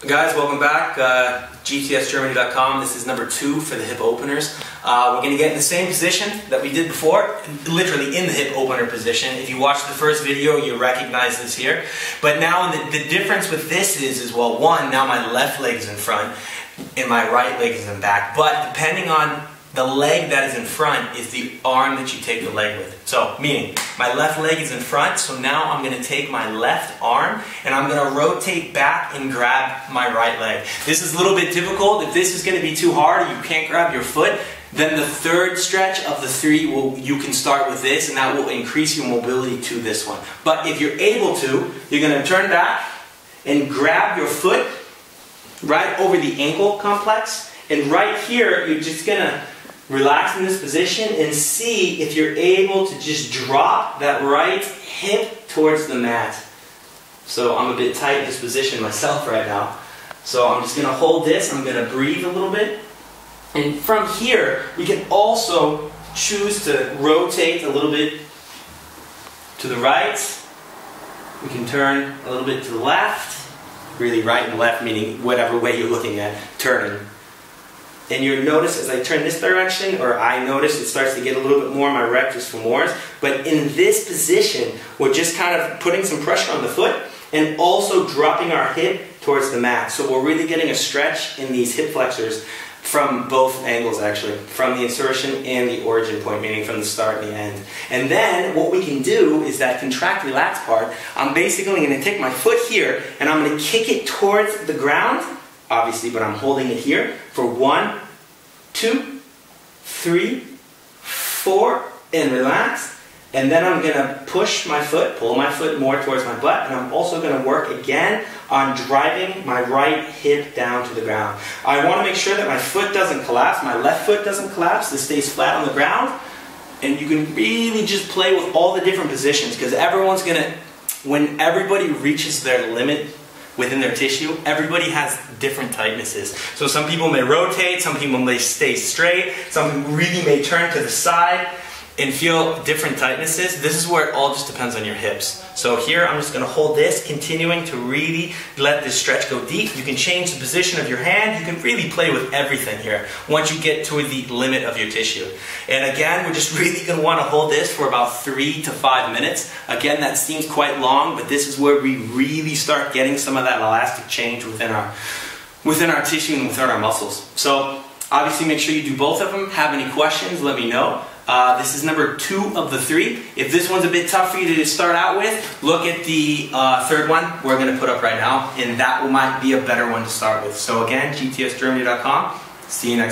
Guys, welcome back. GTSGermany.com. This is number 2 for the hip openers. We're going to get in the same position that we did before, literally in the hip opener position. If you watched the first video, you recognize this here. But now the difference with this is, well, one, now my left leg is in front and my right leg is in back. But depending on the leg that is in front is the arm that you take the leg with. So, meaning, my left leg is in front, so now I'm going to take my left arm and I'm going to rotate back and grab my right leg. This is a little bit difficult. If this is going to be too hard, you can't grab your foot, then the third stretch of the 3, you can start with this and that will increase your mobility to this one. But if you're able to, you're going to turn back and grab your foot right over the ankle complex, and right here, you're just going to relax in this position and see if you're able to just drop that right hip towards the mat. So I'm a bit tight in this position myself right now. So I'm just going to hold this, I'm going to breathe a little bit. And from here, we can also choose to rotate a little bit to the right. We can turn a little bit to the left. Really right and left, meaning whatever way you're looking at, turning. And you'll notice as I turn this direction, or I notice it starts to get a little bit more my rectus femoris. But in this position, we're just kind of putting some pressure on the foot and also dropping our hip towards the mat. So we're really getting a stretch in these hip flexors from both angles actually, from the insertion and the origin point, meaning from the start and the end. And then what we can do is that contract relax part, I'm basically going to take my foot here and I'm going to kick it towards the ground, obviously, but I'm holding it here for 1, 2, 3, 4, and relax. And then I'm going to push my foot, pull my foot more towards my butt, and I'm also going to work again on driving my right hip down to the ground. I want to make sure that my foot doesn't collapse, my left foot doesn't collapse, this stays flat on the ground, and you can really just play with all the different positions, because everyone's going to, when everybody reaches their limit within their tissue, everybody has different tightnesses. So some people may rotate, some people may stay straight, some people really may turn to the side and feel different tightnesses. This is where it all just depends on your hips. So here I'm just going to hold this, continuing to really let this stretch go deep. You can change the position of your hand. You can really play with everything here once you get to the limit of your tissue. And again, we're just really going to want to hold this for about 3 to 5 minutes. Again, that seems quite long, but this is where we really start getting some of that elastic change within our tissue and within our muscles. So obviously make sure you do both of them. Have any questions, let me know. This is number 2 of the 3. If this one's a bit tough for you to start out with, look at the third one we're going to put up right now, and that might be a better one to start with. So again, GTSGermany.com. See you next time.